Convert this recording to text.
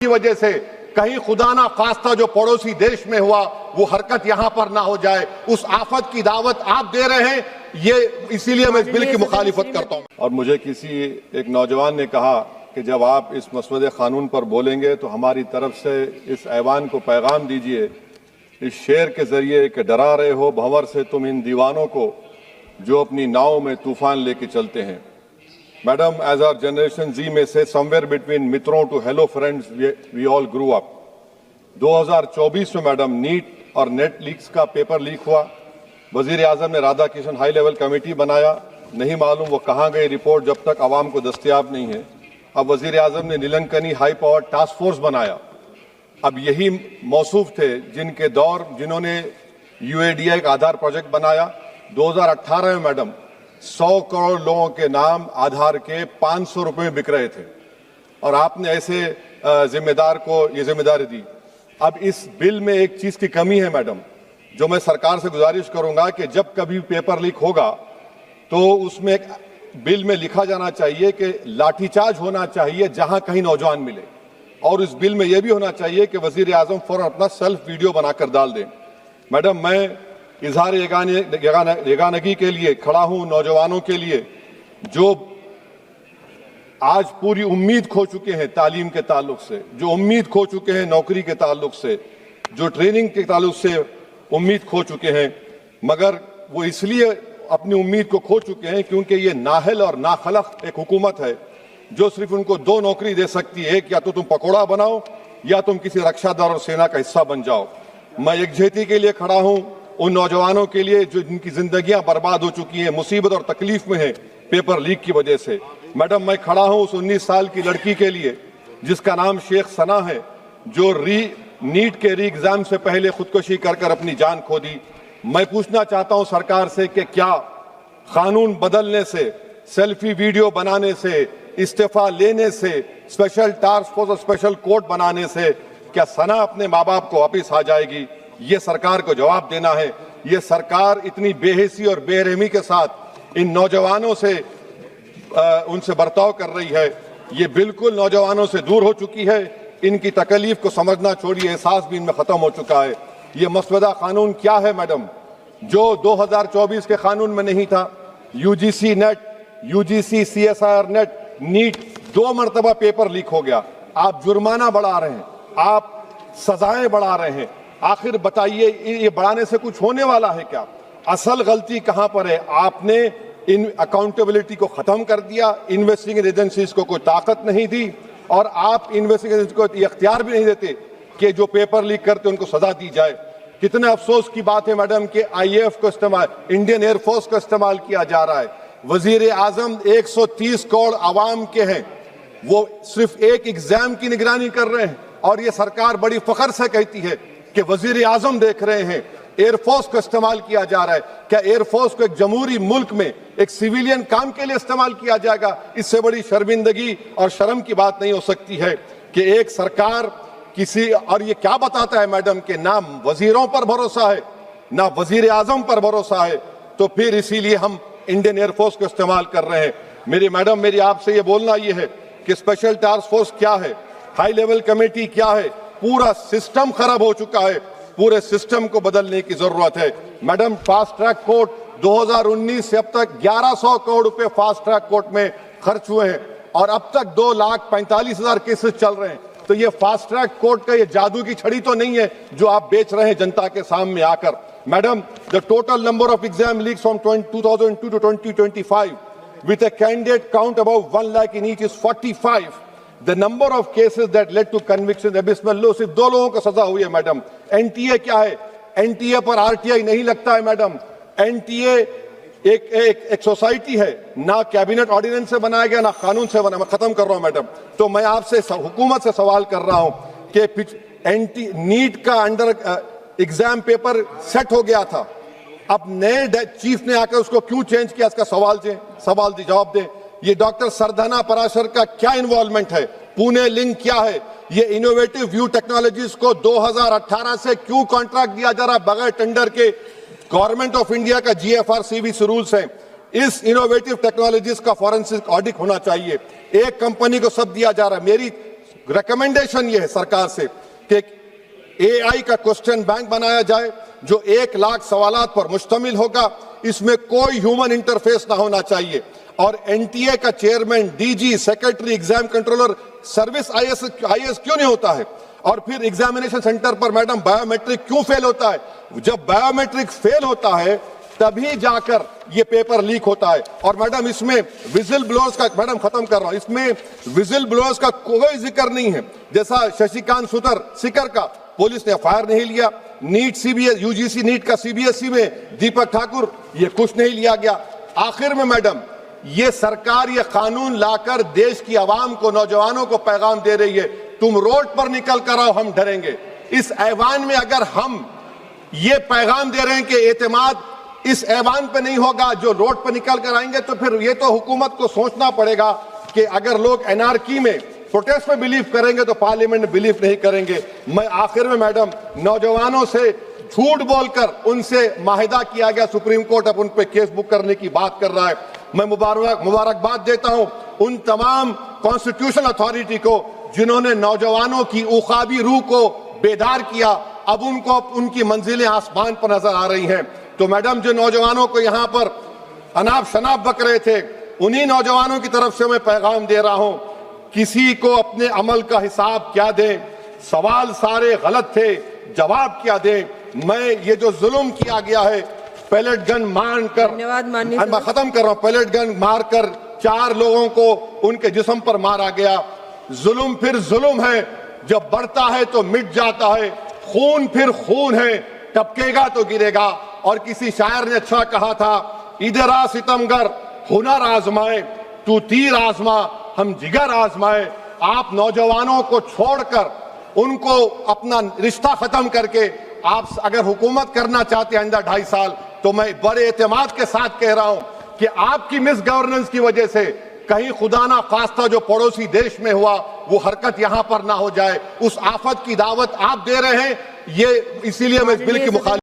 की वजह से कहीं खुदा ना खास्ता जो पड़ोसी देश में हुआ वो हरकत यहां पर ना हो जाए, उस आफत की दावत आप दे रहे हैं। ये इसीलिए मैं इस बिल की मुखालिफत करता हूं। और मुझे किसी एक नौजवान ने कहा कि जब आप इस मसवदे कानून पर बोलेंगे तो हमारी तरफ से इस ऐवान को पैगाम दीजिए इस शेर के जरिए कि डरा रहे हो भंवर से तुम इन दीवानों को जो अपनी नाव में तूफान लेके चलते हैं। मैडम, एज आवर जनरेशन जी में से समवेयर बिटवीन मित्रों to hello friends we all grew up. 2024 में मैडम नीट और नेट लीक्स का पेपर लीक हुआ। वजीर आजम ने Radha Kishan high level committee बनाया, नहीं मालूम वो कहाँ गई रिपोर्ट जब तक आवाम को दस्तयाब नहीं है। अब वजीर आजम ने नीलंकनी हाई पावर टास्क फोर्स बनाया। अब यही मौसूफ थे जिन्होंने UADI का आधार प्रोजेक्ट बनाया। 2018 में मैडम 100 करोड़ लोगों के नाम आधार के 500 रुपए में बिक रहे थे और आपने ऐसे जिम्मेदार को ये जिम्मेदारी दी। अब इस बिल में एक चीज की कमी है मैडम, जो मैं सरकार से गुजारिश करूंगा कि जब कभी पेपर लीक होगा तो उसमें एक बिल में लिखा जाना चाहिए कि लाठीचार्ज होना चाहिए जहां कहीं नौजवान मिले, और इस बिल में यह भी होना चाहिए कि वजीर आजम फौरन अपना सेल्फ वीडियो बनाकर डाल दें। मैडम, मैं इजहार यगानगी के लिए खड़ा हूं नौजवानों के लिए जो आज पूरी उम्मीद खो चुके हैं तालीम के ताल्लुक से, जो उम्मीद खो चुके हैं नौकरी के ताल्लुक से, जो ट्रेनिंग के ताल्लुक से उम्मीद खो चुके हैं, मगर वो इसलिए अपनी उम्मीद को खो चुके हैं क्योंकि ये नाहल और नाखलक एक हुकूमत है जो सिर्फ उनको 2 नौकरी दे सकती है, या तो तुम पकौड़ा बनाओ या तुम किसी रक्षा दल और सेना का हिस्सा बन जाओ। मैं यकजहती के लिए खड़ा हूं उन नौजवानों के लिए जो जिनकी जिंदगियां बर्बाद हो चुकी हैं, मुसीबत और तकलीफ में है पेपर लीक की वजह से। मैडम, मैं खड़ा हूं उस 19 साल की लड़की के लिए जिसका नाम शेख सना है, जो नीट के री एग्जाम से पहले खुदकुशी कर अपनी जान खो दी। मैं पूछना चाहता हूं सरकार से कि क्या कानून बदलने से, सेल्फी वीडियो बनाने से, इस्तीफा लेने से, स्पेशल टास्क फोर्स और स्पेशल कोर्ट बनाने से क्या सना अपने माँ बाप को वापिस आ जाएगी? ये सरकार को जवाब देना है। ये सरकार इतनी बेहिसी और बेरहमी के साथ इन नौजवानों से उनसे बर्ताव कर रही है, ये बिल्कुल नौजवानों से दूर हो चुकी है। इनकी तकलीफ को समझना छोड़िए, एहसास भी इनमें खत्म हो चुका है। ये मसवदा कानून क्या है मैडम, जो 2024 के कानून में नहीं था? UGC NET, UGC CSIR NET, NEET 2 मरतबा पेपर लीक हो गया। आप जुर्माना बढ़ा रहे हैं, आप सजाएं बढ़ा रहे हैं। आखिर बताइए, ये बढ़ाने से कुछ होने वाला है क्या? असल गलती कहां पर है? आपने इन अकाउंटेबिलिटी को खत्म कर दिया, इन्वेस्टिगेटिंग एजेंसीज को कोई ताकत नहीं दी, और आप इन्वेस्टिगेशन को इख्तियार भी नहीं देते कि जो पेपर लीक करते उनको सजा दी जाए। कितने अफसोस की बात है मैडम कि IAF को इस्तेमाल, इंडियन एयरफोर्स का इस्तेमाल किया जा रहा है। वजीर आजम 130 करोड़ आवाम के हैं, वो सिर्फ एक एग्जाम की निगरानी कर रहे हैं, और ये सरकार बड़ी फख्र से कहती है कि वजीर आजम देख रहे हैं। एयरफोर्स को इस्तेमाल किया जा रहा है। क्या एयरफोर्स को एक जमहूरी मुल्क में एक सिविलियन काम के लिए इस्तेमाल किया जाएगा? इससे बड़ी शर्मिंदगी और शर्म की बात नहीं हो सकती है कि एक सरकार किसी, और ये क्या बताता है मैडम कि ना वजीरों पर भरोसा है ना वजीर आजम पर भरोसा है, तो फिर इसीलिए हम इंडियन एयरफोर्स को इस्तेमाल कर रहे हैं। मेरी मैडम, मेरी आपसे ये बोलना ये है कि स्पेशल टास्क फोर्स क्या है, हाई लेवल कमेटी क्या है? पूरा सिस्टम खराब हो चुका है, पूरे सिस्टम को बदलने की जरूरत है। मैडम, फास्ट ट्रैक कोर्ट 2019 से अब तक 1100 करोड़ रुपए फास्ट ट्रैक कोर्ट में खर्च हुए हैं, और अब तक 2,45,000 केसेस चल रहे हैं। तो ये फास्ट ट्रैक कोर्ट का ये जादू की छड़ी तो नहीं है जो आप बेच रहे हैं जनता के सामने आकर। Madam, the total number of exam leaks from 2002 to 2025 with a candidate count above 1 lakh in each is 45. The number of cases that led to conviction abysmal low। सिर्फ 2 लोगों को सजा हुई है मैडम। NTA क्या है? NTA पर RTI नहीं लगता है मैडम। NTA एक सोसाइटी है, ना कैबिनेट ऑर्डिनेंस से बनाया गया ना कानून से बना। मैं खत्म कर रहा हूं मैडम। तो मैं आपसे हुकूमत से सवाल कर रहा हूं कि नीट का अंडर एग्जाम पेपर सेट हो गया था, अब नए चीफ ने आकर उसको क्यों चेंज किया? इसका सवाल जवाब दें। ये डॉक्टर सरदाना पराशर का क्या इन्वॉल्वमेंट है? पुणे लिंक क्या है? ये इनोवेटिव व्यू टेक्नोलॉजीज को 2018 से क्यों कॉन्ट्रैक्ट दिया जा रहा है बगैर टेंडर के? गवर्नमेंट ऑफ इंडिया का GFR-CBC रूल्स है। इस इनोवेटिव टेक्नोलॉजीज का फॉरेंसिक ऑडिट होना चाहिए। एक कंपनी को सब दिया जा रहा है। मेरी रिकमेंडेशन ये है सरकार से कि AI का क्वेश्चन बैंक बनाया जाए जो 1 लाख सवालात पर मुश्तमिल होगा। इसमें कोई ह्यूमन इंटरफेस ना होना चाहिए। और NTA का chairman, DG, secretary, exam controller, service IAS क्यों नहीं होता है? और फिर एग्जामिनेशन सेंटर पर मैडम बायोमेट्रिक क्यों फेल होता है? जब बायोमेट्रिक फेल होता है तभी जाकर ये पेपर लीक होता है। और मैडम इसमें विजिल ब्लोअर्स का, मैडम खत्म कर रहा हूं, इसमें विजिल ब्लोअर्स का कोई जिक्र नहीं है। जैसा शशिकांत सिकर का पुलिस ने FIR नहीं लिया, नीट CBSE UGC नीट का CBSE में दीपक ठाकुर, ये कुछ नहीं लिया गया। आखिर में मैडम ये सरकार ये कानून लाकर देश की आवाम को, नौजवानों को पैगाम दे रही है, तुम रोड पर निकल कर आओ, हम डरेंगे। इस ऐवान में अगर हम ये पैगाम दे रहे हैं कि एतमाद इस ऐवान पे नहीं होगा, जो रोड पर निकल कर आएंगे, तो फिर ये तो हुकूमत को सोचना पड़ेगा कि अगर लोग एनआरकी में, प्रोटेस्ट में बिलीव करेंगे तो पार्लियामेंट में बिलीव नहीं करेंगे। मैं आखिर में मैडम नौजवानों से झूठ बोलकर उनसे माहिदा किया गया, सुप्रीम कोर्ट अब उन पे केस बुक करने की बात कर रहा है। मैं मुबारकबाद देता हूं उन तमाम कॉन्स्टिट्यूशनल अथॉरिटी को जिन्होंने नौजवानों की उखाबी रूह को बेदार किया। अब उनको उनकी मंजिलें आसमान पर नजर आ रही हैं। तो मैडम जो नौजवानों को यहाँ पर अनाप शनाप बक रहे थे, उन्हीं नौजवानों की तरफ से मैं पैगाम दे रहा हूं, किसी को अपने अमल का हिसाब क्या दें, सवाल सारे गलत थे, जवाब क्या दें। मैं ये जो जुल्म किया गया है, पैलेट गन मारकर, मैं खत्म कर रहा हूं, पैलेट गन मारकर 4 लोगों को उनके जिस्म पर मारा गया। जुल्म फिर जुल्म है, जब बढ़ता है तो मिट जाता है। खून फिर खून है, टपकेगा तो गिरेगा। और किसी शायर ने अच्छा कहा था, इधर आ सितमगर हुनर आजमाए, तू तीर आजमा हम जिगर आजमाए। आप नौजवानों को छोड़कर उनको अपना रिश्ता खत्म करके आप अगर हुकूमत करना चाहते हैं आइंदा 2.5 साल, तो मैं बड़े एतमाद के साथ कह रहा हूं कि आपकी मिस गवर्नेंस की वजह से कहीं खुदा ना खास्ता जो पड़ोसी देश में हुआ वो हरकत यहां पर ना हो जाए। उस आफत की दावत आप दे रहे हैं, ये इसीलिए मैं इस बिल की मुखालिफ